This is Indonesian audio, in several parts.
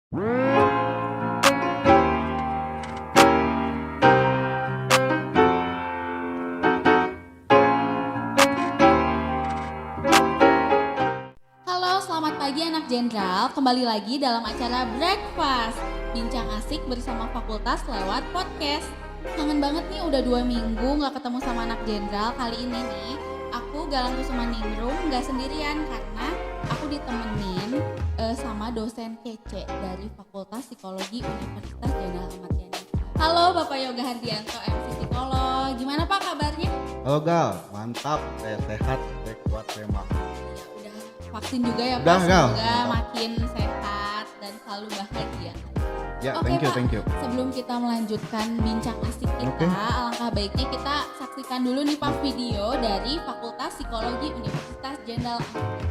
Halo, selamat pagi anak Jenderal. Kembali lagi dalam acara Breakfast. Bincang asik bersama fakultas lewat podcast. Kangen banget nih udah 2 minggu gak ketemu sama anak Jenderal. Kali ini nih, aku Galang Kusuma Ningrum gak sendirian karena aku ditemenin sama dosen kece dari Fakultas Psikologi Universitas Jenderal Ahmad Yani. Halo Bapak Yoga Hardianto, MC Psikolog. Gimana Pak kabarnya? Halo Gal, mantap, saya sehat, saya kuat, saya mampu. Udah vaksin juga ya Pak, Udah, Gal. semoga makin sehat dan selalu bahagia. Ya, Oke, thank Pak, you. sebelum kita melanjutkan bincang asik kita, alangkah baiknya kita saksikan dulu nih Pak video dari Fakultas Psikologi Universitas Jenderal Ahmad Yani.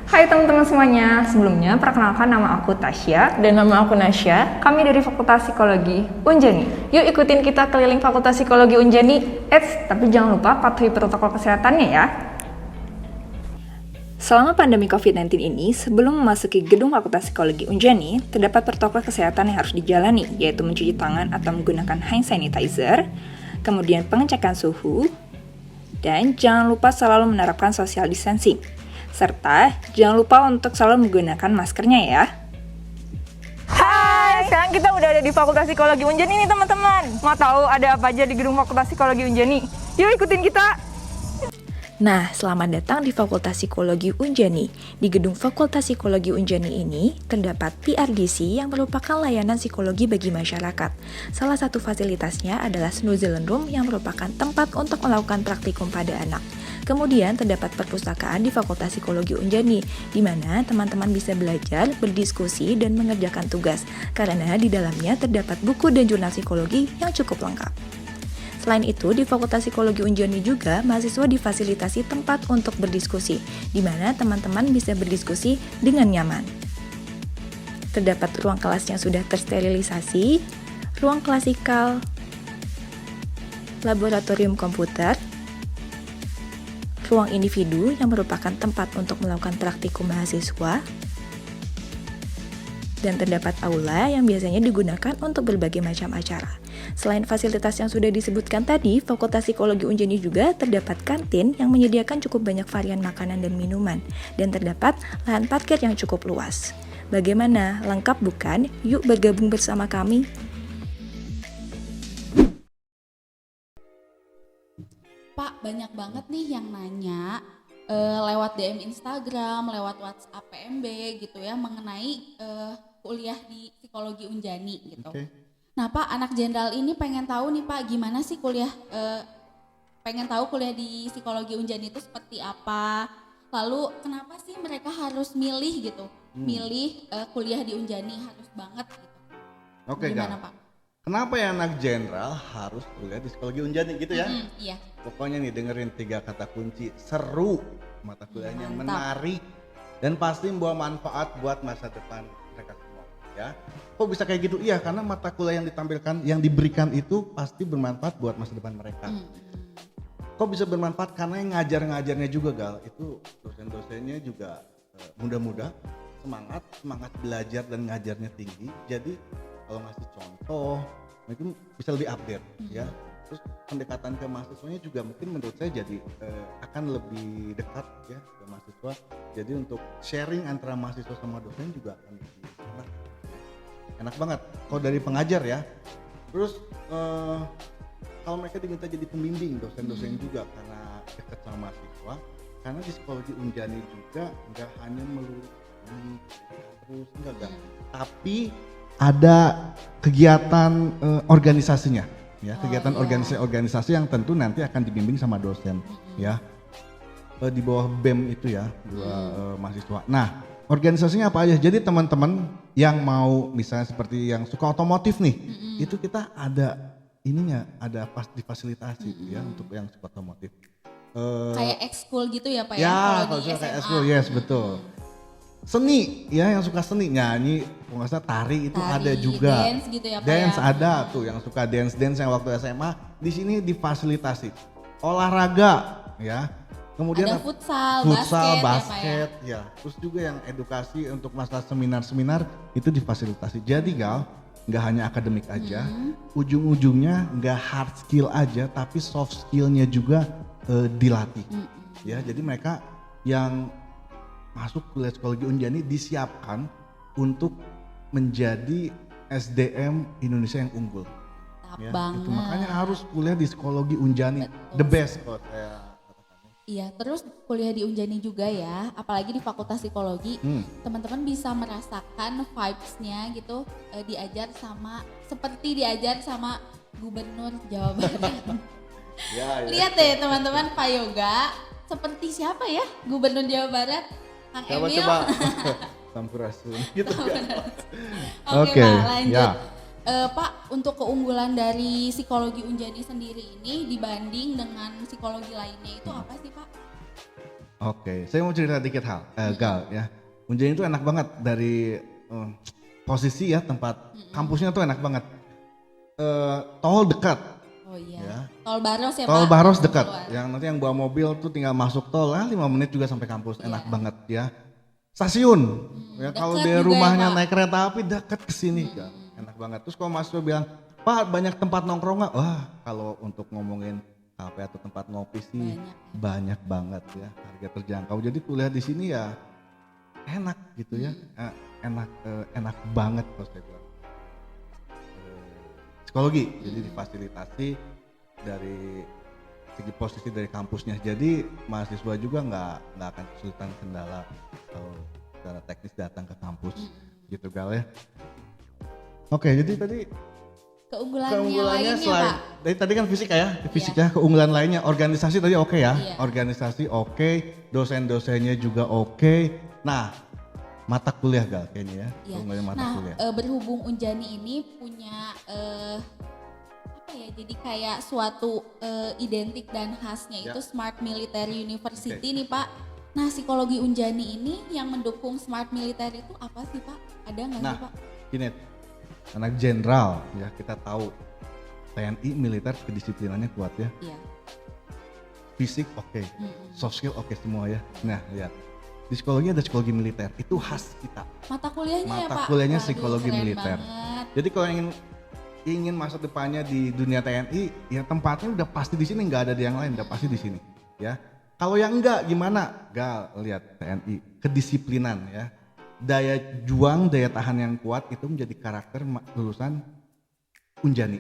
Hai teman-teman semuanya, sebelumnya perkenalkan nama aku Tasya Dan nama aku Nasya. Kami dari Fakultas Psikologi Unjani. Yuk ikutin kita keliling Fakultas Psikologi Unjani. Tapi jangan lupa patuhi protokol kesehatannya ya. Selama pandemi COVID-19 ini, sebelum memasuki gedung Fakultas Psikologi Unjani, terdapat protokol kesehatan yang harus dijalani, yaitu mencuci tangan atau menggunakan hand sanitizer, kemudian pengecekan suhu, dan jangan lupa selalu menerapkan social distancing. Serta jangan lupa untuk selalu menggunakan maskernya ya. Hai, sekarang kita udah ada di Fakultas Psikologi Unjani nih teman-teman. Mau tahu ada apa aja di gedung Fakultas Psikologi Unjani? Yuk ikutin kita. Nah, selamat datang di Fakultas Psikologi Unjani. Di gedung Fakultas Psikologi Unjani ini terdapat PRGC yang merupakan layanan psikologi bagi masyarakat. Salah satu fasilitasnya adalah Snooze Room yang merupakan tempat untuk melakukan praktikum pada anak. Kemudian terdapat perpustakaan di Fakultas Psikologi Unjani, di mana teman-teman bisa belajar, berdiskusi, dan mengerjakan tugas, karena di dalamnya terdapat buku dan jurnal psikologi yang cukup lengkap. Selain itu, di Fakultas Psikologi Unjani juga mahasiswa difasilitasi tempat untuk berdiskusi, di mana teman-teman bisa berdiskusi dengan nyaman. Terdapat ruang kelas yang sudah tersterilisasi, ruang klasikal, laboratorium komputer, ruang individu yang merupakan tempat untuk melakukan praktikum mahasiswa, dan terdapat aula yang biasanya digunakan untuk berbagai macam acara. Selain fasilitas yang sudah disebutkan tadi, Fakultas Psikologi Unjani juga terdapat kantin yang menyediakan cukup banyak varian makanan dan minuman, dan terdapat lahan parkir yang cukup luas. Bagaimana? Lengkap bukan? Yuk bergabung bersama kami. Pak, banyak banget nih yang nanya lewat DM Instagram, lewat WhatsApp PMB gitu ya mengenai kuliah di Psikologi Unjani gitu. Oke. Nah Pak, anak Jenderal ini pengen tahu nih Pak, gimana sih pengen tahu kuliah di Psikologi Unjani itu seperti apa. Lalu kenapa sih mereka harus milih gitu, milih kuliah di Unjani harus banget gitu. Oke, Gimana Gal. Pak? Kenapa ya anak jenderal harus kuliah di Psikologi Unjani gitu ya? Iya. Pokoknya nih dengerin 3 kata kunci, seru, mata kuliahnya Mantap. menarik, dan pasti membawa manfaat buat masa depan mereka semua ya. Kok bisa kayak gitu? Iya, karena mata kuliah yang ditampilkan, yang diberikan itu pasti bermanfaat buat masa depan mereka. Kok bisa bermanfaat? Karena yang ngajarnya juga Gal, itu dosen-dosennya juga muda-muda, semangat belajar dan ngajarnya tinggi. Jadi kalau ngasih contoh mungkin bisa lebih update ya. Terus pendekatan ke mahasiswanya juga mungkin menurut saya jadi akan lebih dekat ya ke mahasiswa. Jadi untuk sharing antara mahasiswa sama dosen juga akan lebih enak banget kalau dari pengajar ya. Terus kalau mereka diminta jadi pembimbing dosen-dosen juga karena dekat sama mahasiswa. Karena di Psikologi Unjani juga nggak hanya melulu terus enggak, tapi ada kegiatan organisasinya ya, kegiatan organisasi yang tentu nanti akan dibimbing sama dosen ya, di bawah BEM itu ya, mahasiswa. Nah, organisasinya apa aja? Jadi teman-teman yang mau misalnya seperti yang suka otomotif nih, itu kita ada ininya, ada difasilitasi ya untuk yang suka otomotif. Kayak ekskul gitu ya Pak Ya, kalau kalau di suka kayak SMA. ekskul, yes betul. Seni ya, yang suka seni, nyanyi, kalau nggak salah tari itu ada juga. Dance gitu ya Pak Dance ya. ada tuh, yang suka dance yang waktu SMA di sini difasilitasi. Olahraga ya, Kemudian ada futsal, futsal, basket, basket, ya. Terus juga yang edukasi untuk masalah seminar-seminar itu difasilitasi. Jadi Gal, nggak hanya akademik aja, ujung-ujungnya nggak hard skill aja, tapi soft skillnya juga dilatih. Ya, jadi mereka yang masuk kuliah psikologi Unjani disiapkan untuk menjadi SDM Indonesia yang unggul. Ya, banget. itu makanya harus kuliah di psikologi Unjani, the best kalau saya. Iya, terus kuliah di Unjani juga ya, apalagi di Fakultas Psikologi, teman-teman bisa merasakan vibes-nya gitu, seperti diajar sama Gubernur Jawa Barat. Ya. Lihat deh teman-teman, Pak Yoga, seperti siapa ya Gubernur Jawa Barat? Kang Emil. Coba. Sampurasun gitu kan. Oke Pak, lanjut. Ya. Pak, untuk keunggulan dari psikologi Unjani sendiri ini dibanding dengan psikologi lainnya itu apa sih Pak? Oke, saya mau cerita dikit hal, Gal ya. Unjani itu enak banget dari posisi ya, tempat kampusnya tuh enak banget. Tol dekat. Oh iya, Ya. Tol Baros ya Pak? Tol Baros dekat, Keluar. yang nanti yang bawa mobil tuh tinggal masuk tol 5 menit juga sampai kampus, enak banget ya. Stasiun, ya kalau deket dari juga rumahnya ya, Pak. naik kereta api dekat ke sini, Gal. Enak banget. Terus kalau mahasiswa bilang, Pak banyak tempat nongkrong nggak? Wah kalau untuk ngomongin kafe atau tempat ngopi sih banyak banget ya, harga terjangkau. Jadi kuliah di sini ya enak gitu ya, enak banget kalau saya bilang. Psikologi, jadi difasilitasi dari segi posisi dari kampusnya. Jadi mahasiswa juga nggak akan kesulitan kendala atau secara teknis datang ke kampus gitu Gal ya. Oke, jadi tadi Keunggulannya lainnya selain Pak? tadi kan fisika, keunggulan lainnya organisasi tadi oke ya. Iya. Organisasi oke, dosen-dosennya juga oke. Nah, mata kuliah Gal kayaknya ya. Iya. Keunggulan mata Nah, kuliah. berhubung Unjani ini punya apa ya? Jadi kayak suatu identik dan khasnya Ya. itu Smart Military University Oke. nih Pak. Nah, psikologi Unjani ini yang mendukung Smart Military itu apa sih Pak? Ada nggak Nah, sih Pak? gini, anak jenderal ya kita tahu TNI militer kedisiplinannya kuat ya. Iya. Fisik oke, soft skill oke semua ya. Nah, lihat. Di psikologi ada psikologi militer, itu khas kita. Mata kuliahnya ya Pak? Mata kuliahnya Waduh, psikologi keren militer. banget. Jadi kalau ingin masa depannya di dunia TNI, ya tempatnya udah pasti di sini, nggak ada di yang lain, udah pasti di sini, ya. Kalau yang enggak gimana? Gal, lihat TNI, kedisiplinan ya. Daya juang, daya tahan yang kuat itu menjadi karakter lulusan Unjani.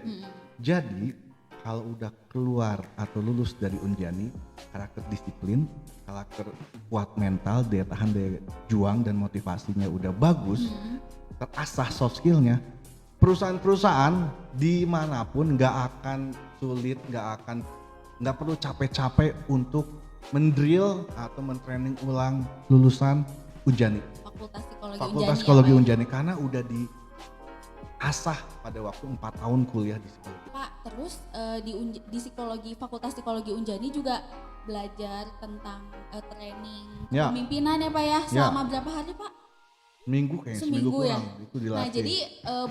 Jadi kalau udah keluar atau lulus dari Unjani, karakter disiplin, karakter kuat mental, daya tahan, daya juang dan motivasinya udah bagus, terasah soft skillnya, perusahaan-perusahaan dimanapun nggak akan sulit, nggak perlu capek-capek untuk mendrill atau mentraining ulang lulusan Unjani. Fakultas Psikologi Unjani karena udah diasah pada waktu 4 tahun kuliah di psikologi. Pak, terus di psikologi Fakultas Psikologi Unjani juga belajar tentang training Ya. kepemimpinan ya Pak ya. Selama berapa hari Pak? Seminggu kayaknya, seminggu Seminggu ya. kurang itu dilatih. Nah jadi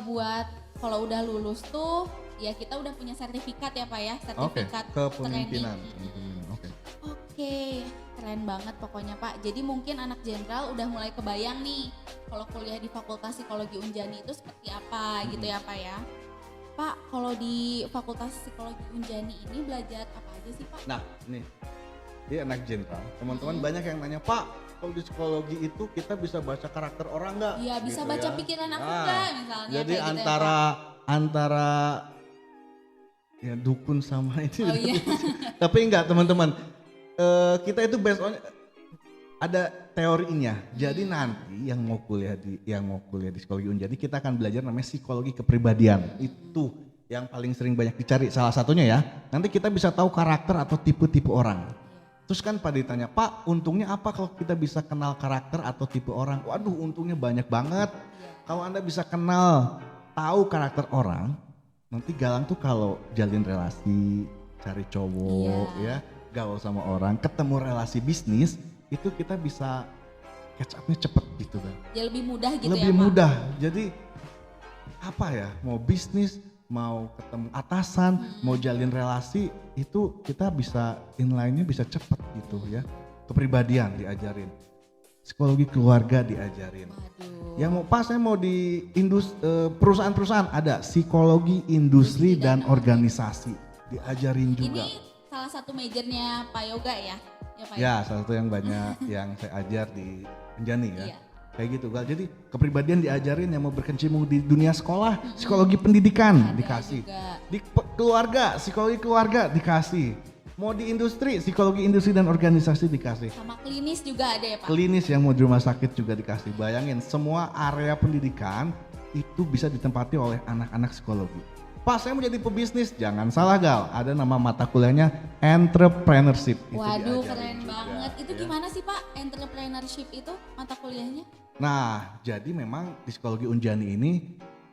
buat kalau udah lulus tuh ya kita udah punya sertifikat ya Pak ya, Oke, sertifikat kepemimpinan. training. Oke. Oke, keren banget pokoknya Pak. Jadi mungkin anak jenderal udah mulai kebayang nih kalau kuliah di Fakultas Psikologi Unjani itu seperti apa gitu ya Pak ya. Pak, kalau di Fakultas Psikologi Unjani ini belajar apa aja sih Pak? Nah, nih dia anak jenderal. Teman-teman banyak yang nanya, Pak, kalau di psikologi itu kita bisa baca karakter orang nggak? Iya, bisa Gitu baca ya. pikiran aku Nah, nggak misalnya. jadi kayak gitu ya, antara ya dukun sama ini. Oh iya. Tapi enggak teman-teman. Kita itu based on ada teorinya. Jadi nanti yang mau kuliah di psikologi Unjani kita akan belajar namanya psikologi kepribadian. Itu yang paling sering banyak dicari salah satunya ya. Nanti kita bisa tahu karakter atau tipe-tipe orang. Terus kan Pak ditanya, Pak untungnya apa kalau kita bisa kenal karakter atau tipe orang? Waduh untungnya banyak banget. Kalau Anda bisa kenal, tahu karakter orang, nanti Galang tuh kalau jalin relasi, cari cowok ya, gaul sama orang, ketemu relasi bisnis, itu kita bisa catch up-nya cepet gitu kan. Ya lebih mudah gitu Lebih ya Pak? mudah, jadi apa ya, mau bisnis, mau ketemu atasan, mau jalin relasi, itu kita bisa inline-nya bisa cepet gitu ya. Kepribadian diajarin, psikologi keluarga diajarin. Waduh. Yang saya mau di perusahaan-perusahaan ada psikologi industri dan organisasi diajarin juga. Ini salah satu majornya Pak Yoga ya? Ya, Pak Ya, salah satu yang banyak yang saya ajar di Unjani ya. Iya. Kayak gitu Gal. Jadi kepribadian diajarin, yang mau berkecimpung di dunia sekolah, psikologi pendidikan dikasih. juga. Di keluarga, psikologi keluarga dikasih. Mau di industri, psikologi industri dan organisasi dikasih. Sama klinis juga ada ya Pak? Klinis yang mau di rumah sakit juga dikasih. Bayangin, semua area pendidikan itu bisa ditempati oleh anak-anak psikologi. Pak, saya mau jadi pebisnis, jangan salah Gal. Ada nama mata kuliahnya entrepreneurship. Itu Waduh, diajarin keren juga, banget. Itu ya. gimana sih Pak entrepreneurship itu mata kuliahnya? Nah, jadi memang di psikologi Unjani ini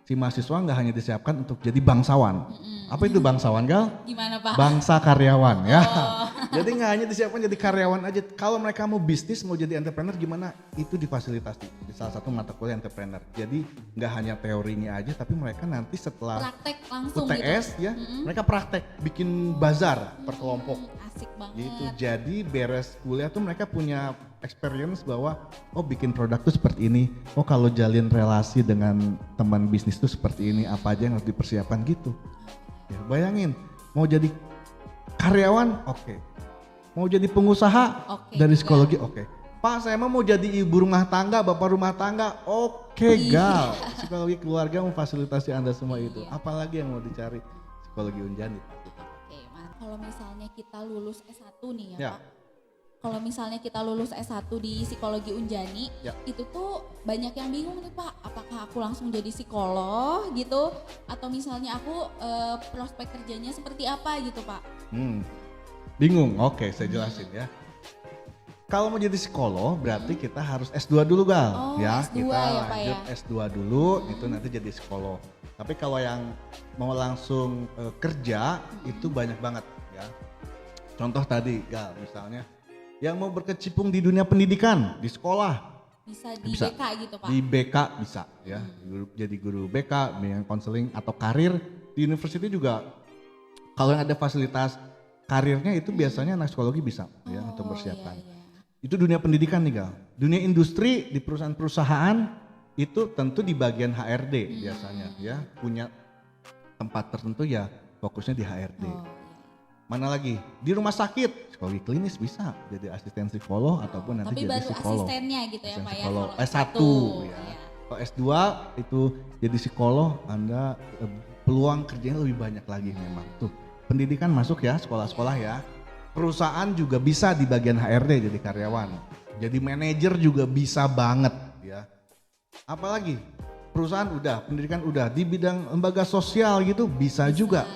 si mahasiswa nggak hanya disiapkan untuk jadi bangsawan. Apa itu bangsawan Gal? Gimana Pak? Bangsa karyawan ya. Oh. Jadi nggak hanya disiapkan jadi karyawan aja. Kalau mereka mau bisnis, mau jadi entrepreneur gimana? Itu difasilitasi di salah satu mata kuliah entrepreneur. Jadi nggak hanya teorinya aja, tapi mereka nanti setelah Praktek langsung UTS gitu? ya, mereka praktek bikin bazar per kelompok. Asik banget. Gitu. Jadi beres kuliah tuh mereka punya experience bahwa oh bikin produk tuh seperti ini. Oh kalau jalin relasi dengan teman bisnis tuh seperti ini. Apa aja yang harus dipersiapkan gitu. Ya, bayangin mau jadi karyawan oke. Mau jadi pengusaha Oke dari juga. psikologi oke. Pak saya mau jadi ibu rumah tangga, bapak rumah tangga oke Gal. Psikologi keluarga memfasilitasi Anda semua itu. Apalagi yang mau dicari psikologi Unjani. Oke, Mas. Kalau misalnya kita lulus S1 nih ya, Ya. Pak. Kalau misalnya kita lulus S1 di psikologi Unjani, Ya. itu tuh banyak yang bingung nih Pak, apakah aku langsung jadi psikolog gitu, atau misalnya aku prospek kerjanya seperti apa gitu Pak? Bingung? Oke, saya jelasin ya. Kalau mau jadi psikolog berarti kita harus S2 dulu Gal. Oh, Ya, S2 kita ya, Pak, lanjut ya? S2 dulu itu nanti jadi psikolog. Tapi kalau yang mau langsung kerja itu banyak banget ya. Contoh tadi Gal misalnya yang mau berkecimpung di dunia pendidikan di sekolah Bisa di Bisa. BK gitu Pak? di BK bisa ya. Jadi guru BK, bimbingan konseling atau karir di university juga. Kalau yang ada fasilitas karirnya itu biasanya anak psikologi bisa ya untuk mempersiapkan. Iya. Itu dunia pendidikan nih Gal. Dunia industri di perusahaan-perusahaan itu tentu di bagian HRD biasanya ya. Punya tempat tertentu ya fokusnya di HRD. Oh, iya. Mana lagi? Di rumah sakit, psikologi klinis bisa jadi asisten psikolog ataupun nanti Tapi jadi baru psikolog. asistennya gitu ya Asisten Pak ya? psikolog. kalau S1 ya. Iya. Kalau S2 itu jadi psikolog, Anda peluang kerjanya lebih banyak lagi memang. Tuh, pendidikan masuk ya, sekolah-sekolah ya. Perusahaan juga bisa di bagian HRD jadi karyawan. Jadi manajer juga bisa banget ya. Apalagi perusahaan udah, pendidikan udah, di bidang lembaga sosial gitu bisa juga.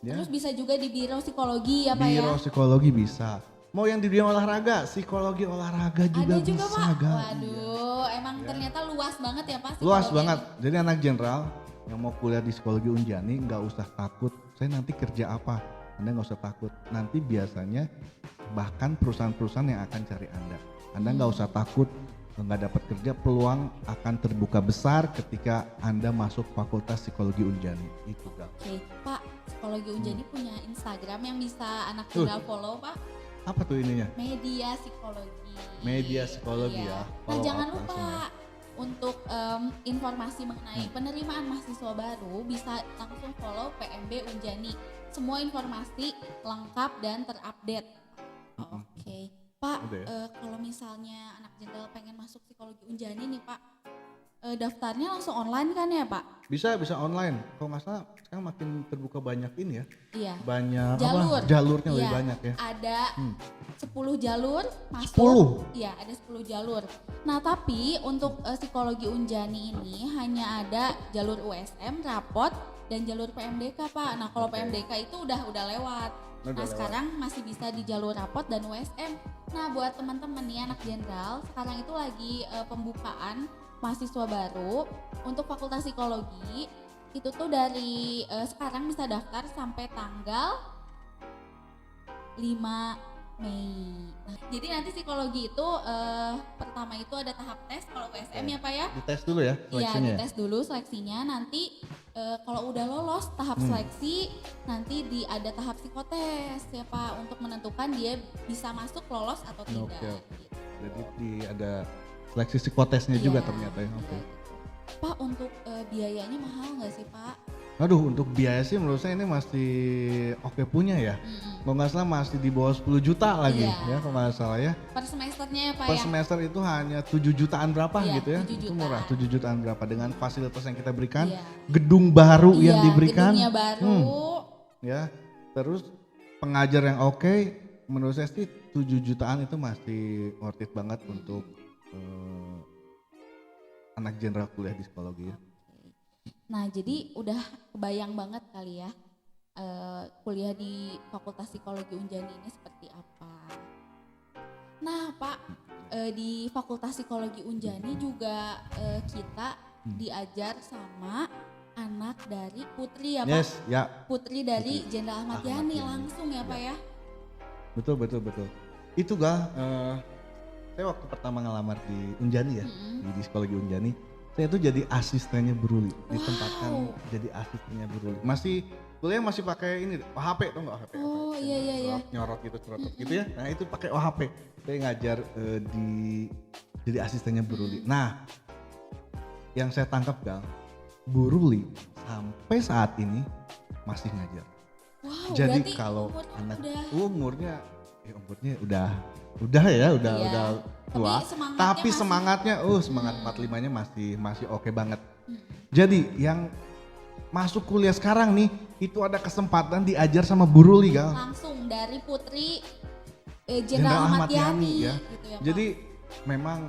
Ya. Terus bisa juga di biro psikologi ya Pak ya? Biro psikologi bisa. Mau yang di dunia olahraga, psikologi olahraga juga Ada juga bisa Pak? Gal. Waduh, emang ternyata luas banget ya Pak Luas psikologi banget. ini? Jadi anak jenderal yang mau kuliah di psikologi Unjani nggak usah takut. Saya nanti kerja apa? Anda nggak usah takut. Nanti biasanya bahkan perusahaan-perusahaan yang akan cari Anda. Anda nggak usah takut nggak dapat kerja. Peluang akan terbuka besar ketika Anda masuk Fakultas Psikologi Unjani. Itu Gal. Oke, Pak, psikologi Unjani punya Instagram yang bisa anak jenderal follow Pak? Apa tuh ininya? Media psikologi. Media psikologi Iya. ya. Nah Follow jangan up lupa langsung ya. untuk informasi mengenai penerimaan mahasiswa baru bisa langsung follow PMB Unjani. Semua informasi lengkap dan terupdate. Oke. Pak, Udah ya? kalau misalnya anak jenderal pengen masuk psikologi Unjani nih Pak, daftarnya langsung online kan ya Pak? Bisa online. Kalau nggak salah sekarang makin terbuka banyak ini ya. Iya. Banyak Jalur. jalurnya lebih Iya, banyak ya. Ada 10 jalur masuk. 10? Iya, ada 10 jalur. Nah, tapi untuk psikologi Unjani ini hanya ada jalur USM, rapot, dan jalur PMDK, Pak. Nah, kalau Oke. PMDK itu udah lewat. Udah Nah, lewat. sekarang masih bisa di jalur rapot dan USM. Nah, buat teman-teman nih anak jenderal, sekarang itu lagi pembukaan mahasiswa baru untuk Fakultas Psikologi. Itu tuh dari sekarang bisa daftar sampai tanggal 5 Mei. Nah, jadi nanti psikologi itu pertama itu ada tahap tes kalau USM ya Pak ya? Dites dulu ya Iya, seleksinya ya? dites dulu seleksinya. Nanti kalau udah lolos tahap seleksi, nanti ada tahap psikotes ya Pak untuk menentukan dia bisa masuk lolos atau tidak. Oke. Gitu. Jadi ada seleksi psikotesnya juga Iya, ternyata ya. Oke. iya. Pak untuk biayanya mahal nggak sih Pak? Aduh, untuk biaya sih menurut saya ini masih oke punya ya. Kalau nggak salah masih di bawah 10 juta lagi Iya. ya kalau nggak salah ya. Per semesternya ya Pak Per ya? semester itu hanya 7 jutaan berapa Iya, gitu ya. 7 Itu jutaan. murah, 7 jutaan berapa dengan fasilitas yang kita berikan, Iya. gedung baru yang Iya, diberikan. gedungnya baru. Ya. Terus pengajar yang oke, menurut saya sih 7 jutaan itu masih worth it banget untuk anak jenderal kuliah di psikologi ya. Nah jadi udah kebayang banget kali ya kuliah di Fakultas Psikologi Unjani ini seperti apa. Nah Pak, di Fakultas Psikologi Unjani juga kita diajar sama anak dari Putri ya Pak? Yes, ya. Putri dari Jenderal Ahmad Yani Yani. langsung ya Pak ya? Betul. Itu Gal, saya waktu pertama ngelamar di Unjani ya, di psikologi Unjani, saya tuh jadi asistennya Bu Ruli, ditempatkan jadi asistennya Bu Ruli. Masih kuliah masih pakai ini OHP, tau nggak OHP? Oh iya. Nyorot gitu, gitu ya. Nah itu pakai OHP. Saya ngajar jadi asistennya Bu Ruli. Nah, yang saya tangkap Gal, Bu Ruli sampai saat ini masih ngajar. Wow, Jadi berarti kalau umurnya anak udah umurnya udah ya, udah tua. semangatnya Tapi masih- semangat 45-nya masih oke banget. Jadi yang masuk kuliah sekarang nih itu ada kesempatan diajar sama Bu Ruli Gal. langsung dari Putri Jenderal Ahmad Yani ya. gitu ya Pak. Jadi memang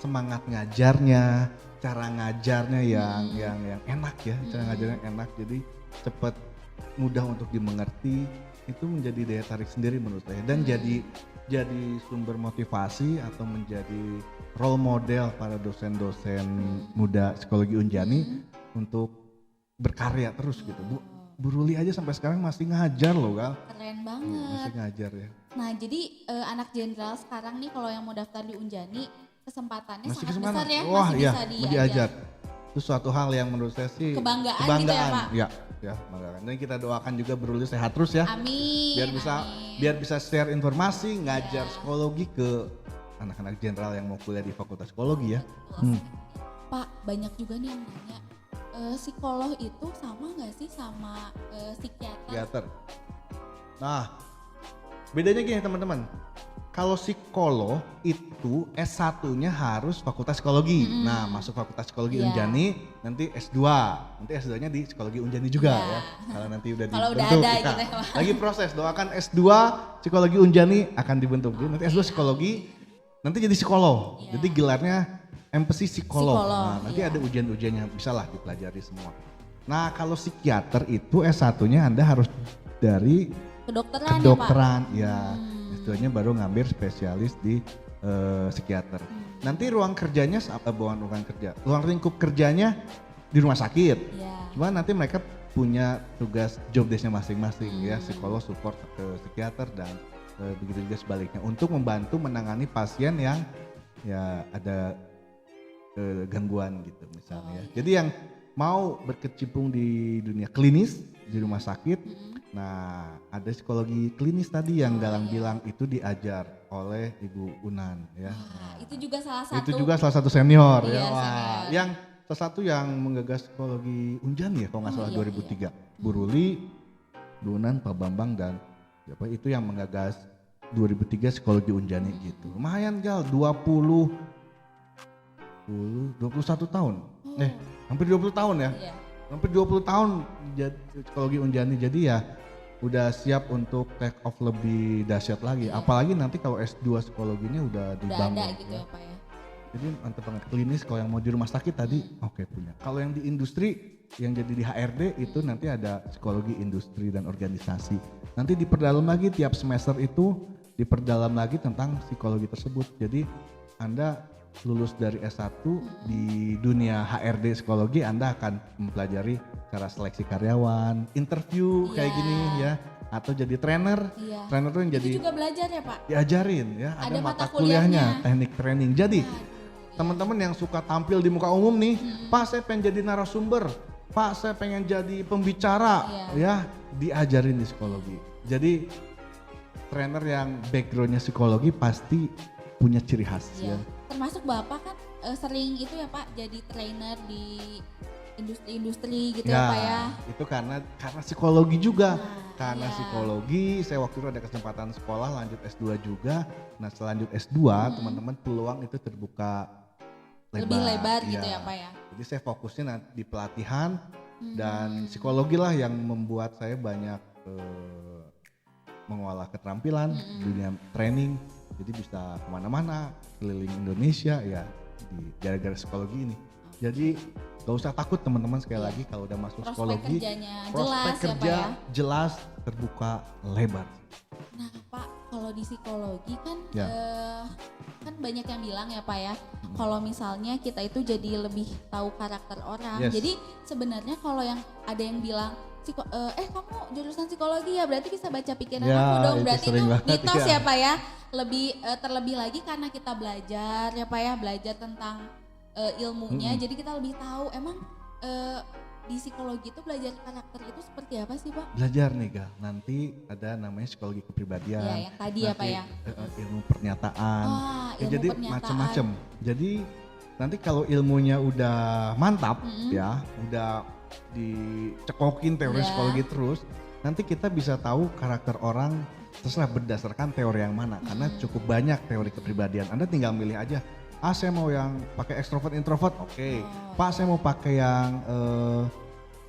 semangat ngajarnya, cara ngajarnya yang enak ya, cara ngajarnya enak. Jadi cepat, mudah untuk dimengerti, itu menjadi daya tarik sendiri menurut saya dan jadi sumber motivasi atau menjadi role model para dosen-dosen muda psikologi Unjani untuk berkarya terus gitu. Bu Ruli aja sampai sekarang masih ngajar loh Gal. Keren Masih banget. ngajar ya. Nah jadi anak jenderal sekarang nih kalau yang mau daftar di Unjani kesempatannya Masih sangat kesempatan. besar ya, Wah masih iya, bisa mau diajar. diajar. Itu suatu hal yang menurut saya sih Kebanggaan gitu ya, Pak? Ya, kebanggaan. Dan kita doakan juga Bu Ruli sehat terus ya. Amin. Biar bisa share informasi, ngajar psikologi ke anak-anak jenderal yang mau kuliah di Fakultas Psikologi ya. Betul. Pak banyak juga nih yang nanya psikolog itu sama nggak sih sama psikiater? Psikiater. Nah, bedanya gini teman-teman. Kalau psikolog itu S1-nya harus Fakultas Psikologi. Nah, masuk Fakultas Psikologi Iya. Unjani, nanti S2. Nanti S2-nya di Psikologi Unjani juga Iya. ya. Kalau nanti udah Kalau udah dibentuk. ada Nah, gitu ya, Pak. lagi proses, doakan S2 Psikologi Unjani akan dibentuk. Jadi nanti S2 Psikologi, nanti jadi psikolog. Iya. Jadi gelarnya empati psikolog. Psikolog, Nah, nanti iya. ada ujian-ujiannya, bisa lah dipelajari semua. Nah, kalau psikiater itu S1-nya Anda harus dari Kedokteran ya. Istilahnya baru ngambil spesialis di psikiater. Nanti ruang kerjanya bukan ruang kerja. Ruang lingkup kerjanya di rumah sakit. Iya. Cuma nanti mereka punya tugas job desk-nya masing-masing ya, psikolog support ke psikiater dan begitu juga sebaliknya untuk membantu menangani pasien yang ya ada gangguan gitu misalnya ya. Jadi yang mau berkecimpung di dunia klinis di rumah sakit. Nah, ada psikologi klinis tadi yang Galang bilang itu diajar oleh Ibu Unan ya. Wah, itu juga salah satu. Itu juga salah satu senior Iya, ya. Wah, senior. yang salah satu yang menggagas psikologi Unjani ya kalau nggak Oh, salah iya, 2003. Bu Ruli, Bu Unan, Pak Bambang dan siapa itu yang menggagas 2003 psikologi Unjani gitu. Lumayan Gal, 21 tahun. Hampir 20 tahun ya. Iya. Hampir 20 tahun jadi psikologi Unjani, jadi ya udah siap untuk take off lebih dahsyat lagi. Iya. Apalagi nanti kalau S2 psikologinya udah Udah dibangun. ada gitu ya Pak ya. Jadi mantep banget. Klinis kalau yang mau di rumah sakit tadi oke punya. Kalau yang di industri yang jadi di HRD itu nanti ada psikologi industri dan organisasi. Nanti diperdalam lagi tiap semester itu diperdalam lagi tentang psikologi tersebut. Jadi Anda lulus dari S1 di dunia HRD psikologi, Anda akan mempelajari cara seleksi karyawan, interview kayak Iya. gini ya. atau jadi trainer. Iya. Trainer tuh yang jadi Itu juga belajar ya Pak? diajarin ya, ada Ada mata mata kuliahnya, kuliahnya. teknik training. Jadi Aduh, teman-teman yang suka tampil di muka umum nih, Pak saya pengen jadi narasumber, Pak saya pengen jadi pembicara, ya diajarin di psikologi. Jadi trainer yang backgroundnya psikologi pasti punya ciri khas Iya. ya. Termasuk Bapak kan sering itu ya Pak jadi trainer di industri-industri gitu ya Pak ya. Itu karena psikologi juga. Nah, Karena iya. psikologi, saya waktu itu ada kesempatan sekolah lanjut S2 juga. Nah selanjut S2 teman-teman peluang itu terbuka Lebih lebar gitu Iya. ya Pak ya. Jadi saya fokusnya nanti di pelatihan dan psikologi lah yang membuat saya banyak mengolah keterampilan dunia training. Jadi bisa kemana-mana, keliling Indonesia ya gara-gara psikologi ini. Jadi gak usah takut teman-teman sekali lagi kalau udah masuk Prospek psikologi. kerjanya Prospek jelas ya Pak kerja ya. jelas, terbuka, lebar. Nah Pak, kalau di psikologi kan Ya. kan banyak yang bilang ya Pak ya, kalau misalnya kita itu jadi lebih tahu karakter orang. Yes. Jadi sebenarnya kalau yang ada yang bilang kamu jurusan psikologi ya berarti bisa baca pikiran Ya, aku dong. itu Berarti sering itu banget, mitos ya. ya Pak ya. Lebih terlebih lagi karena kita belajar ya Pak ya, belajar tentang ilmunya. Jadi kita lebih tahu emang di psikologi itu belajar karakter itu seperti apa sih Pak? Belajar nih Ga, nanti ada namanya psikologi kepribadian. Ya yang tadi ya Pak ya. Ilmu pernyataan. Wah, Ya, ilmu jadi pernyataan. macam-macam. Jadi nanti kalau ilmunya udah mantap ya, udah dicekokin teori Ya. psikologi terus, nanti kita bisa tahu karakter orang terserah berdasarkan teori yang mana. Karena cukup banyak teori kepribadian. Anda tinggal milih aja. Saya mau yang pakai extrovert introvert, oke. Pak saya mau pakai yang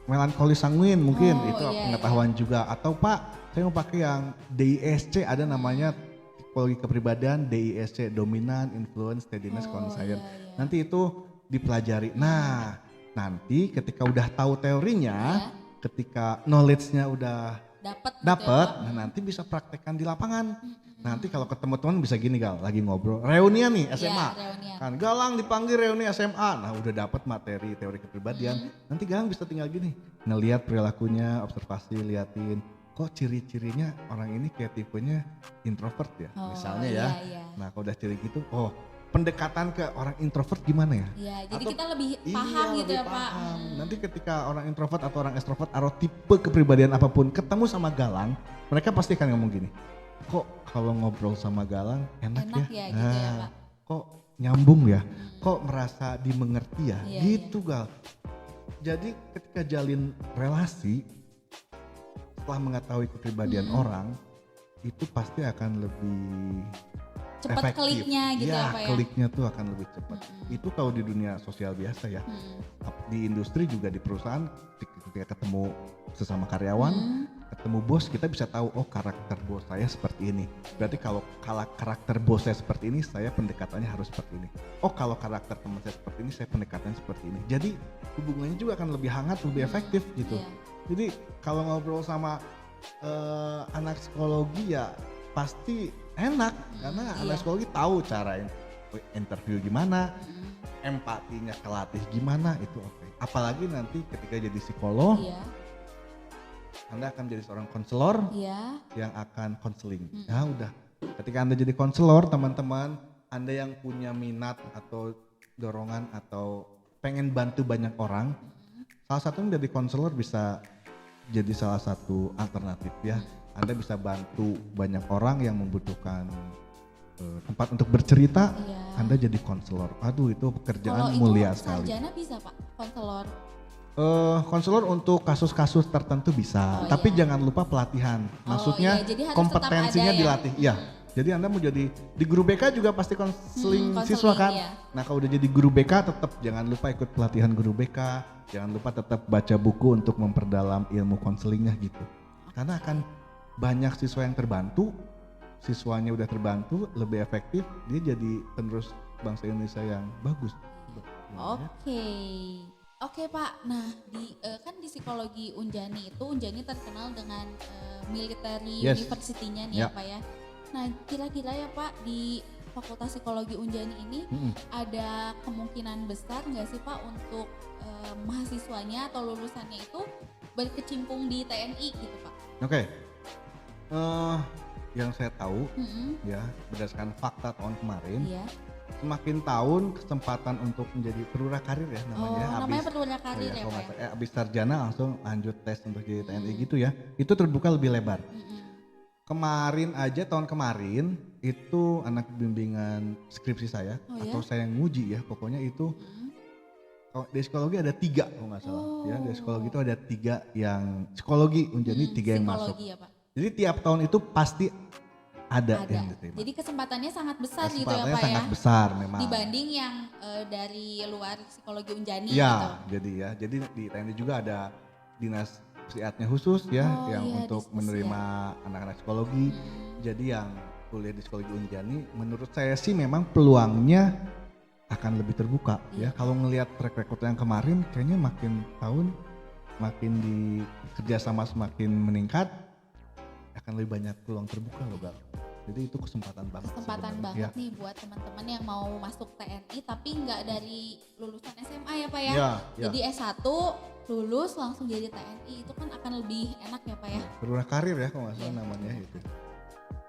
melankolis sanguin mungkin Oh, itu iya, pengetahuan juga. Atau Pak saya mau pakai yang DISC, ada namanya psikologi kepribadian DISC, dominan, influence, steadiness, conscience. iya. Nanti itu dipelajari. Nah, nanti ketika udah tahu teorinya, ketika knowledge-nya udah Dapat dapat, nah nanti bisa praktekkan di lapangan. Nanti kalau ketemu teman bisa gini Gal, lagi ngobrol, reunian nih SMA. reunian. Kan Galang dipanggil reuni SMA. Nah, udah dapat materi teori kepribadian. Nanti Galang bisa tinggal gini, ngelihat perilakunya, observasi, liatin kok ciri-cirinya orang ini kayak tipenya introvert ya, misalnya ya. Iya. Nah, kalau udah ciri gitu, pendekatan ke orang introvert gimana ya? Iya, jadi Atau- kita lebih paham gitu lebih ya Pak. paham. Nanti ketika orang introvert atau orang extrovert atau tipe kepribadian apapun ketemu sama Galang, mereka pasti akan ngomong gini, kok kalau ngobrol sama Galang enak Enak ya gitu ya, Pak. Kok nyambung ya, kok merasa dimengerti ya, Iya, gitu Gal. Jadi ketika jalin relasi, setelah mengetahui kepribadian orang, itu pasti akan lebih Cepat efektif. kliknya gitu ya Pak ya. Kliknya tuh akan lebih cepat. Itu kalau di dunia sosial biasa ya. Di industri juga di perusahaan ketika ketemu sesama karyawan, ketemu bos, kita bisa tahu karakter bos saya seperti ini. Berarti kalau karakter bos saya seperti ini, saya pendekatannya harus seperti ini. Kalau karakter teman saya seperti ini, saya pendekatannya seperti ini. Jadi hubungannya juga akan lebih hangat, lebih efektif gitu. Iya. Jadi kalau ngobrol sama anak psikologi ya pasti enak karena anak psikologi tahu cara interview gimana, empatinya kelatih gimana, itu oke. Apalagi nanti ketika jadi psikolog, Iya. Anda akan jadi seorang konselor Iya. yang akan konseling. Ya udah, ketika Anda jadi konselor, teman-teman, Anda yang punya minat atau dorongan atau pengen bantu banyak orang, salah satunya jadi konselor bisa jadi salah satu alternatif ya. Anda bisa bantu banyak orang yang membutuhkan tempat untuk bercerita, Iya. Anda jadi konselor. Aduh, itu Kalau pekerjaan itu mulia sekali. sarjana bisa Pak, konselor. Konselor untuk kasus-kasus tertentu bisa, tapi jangan lupa pelatihan. Maksudnya iya, jadi harus kompetensinya tetap ada ya. dilatih. Iya. Jadi Anda mau jadi di guru BK juga pasti konseling konseling, siswa kan. iya. Nah, kalau udah jadi guru BK tetap jangan lupa ikut pelatihan guru BK. Jangan lupa tetap baca buku untuk memperdalam ilmu konselingnya gitu. Karena akan banyak siswa yang terbantu, siswanya udah terbantu, lebih efektif, dia jadi penerus bangsa Indonesia yang bagus. Oke Pak, nah kan di psikologi Unjani itu Unjani terkenal dengan military Yes. university-nya nih Ya. ya Pak ya. Nah kira-kira ya Pak di Fakultas Psikologi Unjani ini ada kemungkinan besar nggak sih Pak untuk mahasiswanya atau lulusannya itu berkecimpung di TNI gitu Pak? Oke. Yang saya tahu Mm-mm. ya berdasarkan fakta tahun kemarin, Iya. semakin tahun kesempatan untuk menjadi perwira karir ya namanya. Namanya perwira karir ya, kalau Pak. nggak salah, abis sarjana langsung lanjut tes untuk jadi TNI gitu ya. Itu terbuka lebih lebar. Kemarin aja tahun kemarin itu anak bimbingan skripsi saya Oh, ya? atau saya nguji ya pokoknya itu kalau di psikologi ada 3 kalau nggak salah ya di psikologi itu ada 3 yang psikologi Unjani 3 yang masuk. Psikologi ya, Pak. Jadi tiap tahun itu pasti ada Ada. yang diterima. Jadi kesempatannya sangat besar gitu ya, Kesempatannya Pak sangat ya. besar memang. Dibanding yang dari luar psikologi Unjani Ya, gitu. jadi di TNI juga ada dinas psikiaternya khusus ya Oh, yang iya, untuk dinas menerima anak-anak psikologi. Jadi yang kuliah di psikologi Unjani menurut saya sih memang peluangnya akan lebih terbuka ya. Kalau ngelihat track record yang kemarin kayaknya makin tahun makin di kerjasama semakin meningkat akan lebih banyak peluang terbuka loh Gal. Jadi itu kesempatan banget. Kesempatan sebenarnya. banget Ya. nih buat teman-teman yang mau masuk TNI tapi nggak dari lulusan SMA ya Pak ya. Ya, ya. Jadi S1 lulus langsung jadi TNI itu kan akan lebih enak ya Pak ya. Perwira karir ya kalau nggak salah Iya. namanya itu.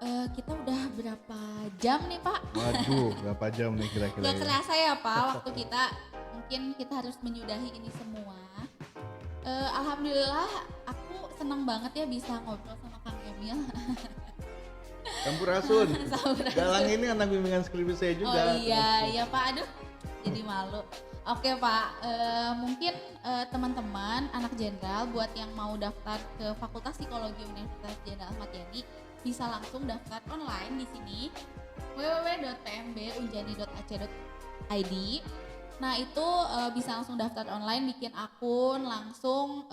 Kita udah berapa jam nih Pak? Waduh, berapa jam nih kira-kira Gak ya? kerasa ya Pak waktu kita mungkin kita harus menyudahi ini semua. Alhamdulillah aku senang banget ya bisa ngobrol sama Kang Emil. Sampurasun. Sampurasun. Galang ini anak bimbingan skripsi saya juga. Oh iya Pak, aduh jadi malu. Oke Pak, mungkin teman-teman anak jenderal buat yang mau daftar ke Fakultas Psikologi Universitas Jenderal Ahmad Yani bisa langsung daftar online di sini www.pmbunjani.ac.id. Nah itu bisa langsung daftar online, bikin akun, langsung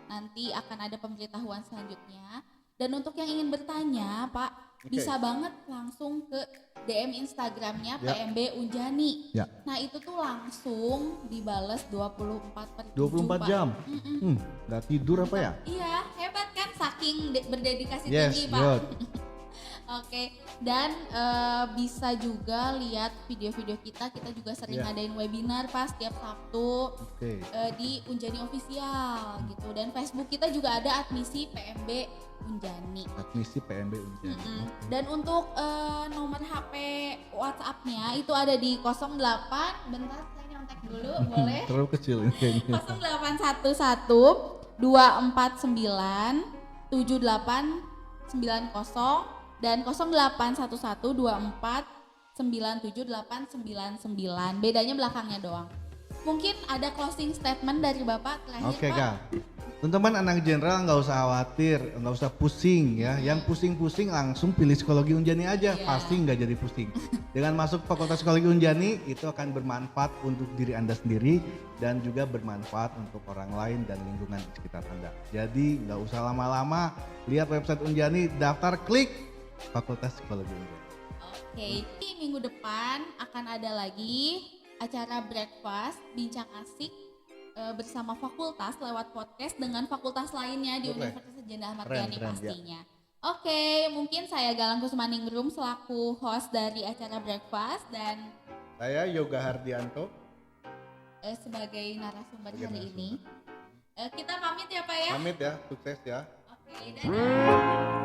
nanti akan ada pemberitahuan selanjutnya. Dan untuk yang ingin bertanya Pak, bisa banget langsung ke DM Instagramnya Ya. PMB Unjani. Ya. Nah itu tuh langsung dibales 24/7 24 Pak. jam. Nggak tidur apa ya? Iya hebat kan saking berdedikasi Yes, tinggi Pak. good. Oke, dan bisa juga lihat video-video kita juga sering Yeah. ngadain webinar Pak setiap Sabtu Oke. di Unjani Official gitu. Dan Facebook kita juga ada admisi PMB Unjani. Admisi PMB Unjani. Oke. Dan untuk nomor HP WhatsApp-nya itu ada di 08, bentar saya nyontek dulu boleh? Terlalu kecil ini kayaknya. 0811 249 7890 dan 0811 24 97899. Bedanya belakangnya doang. Mungkin ada closing statement dari Bapak terakhir Oke Pak. Kak. Teman-teman anak jenderal nggak usah khawatir, nggak usah pusing ya. Yang pusing-pusing langsung pilih psikologi Unjani aja, Iya. pasti nggak jadi pusing. Dengan masuk Fakultas Psikologi Unjani itu akan bermanfaat untuk diri Anda sendiri dan juga bermanfaat untuk orang lain dan lingkungan di sekitar Anda. Jadi nggak usah lama-lama, lihat website Unjani, daftar, klik Fakultas Psikologi Unjani. Oke, di minggu depan akan ada lagi acara breakfast bincang asik bersama fakultas lewat podcast dengan fakultas lainnya di Boleh. Universitas Jenderal Ahmad Keren, Yani keren, pastinya. Oke, mungkin saya Galang Kusmaningrum selaku host dari acara breakfast dan Saya Yoga Hardianto. sebagai narasumber Sebagai hari ini. Kita pamit ya Pak ya. Pamit ya, sukses ya. Oke, dadah.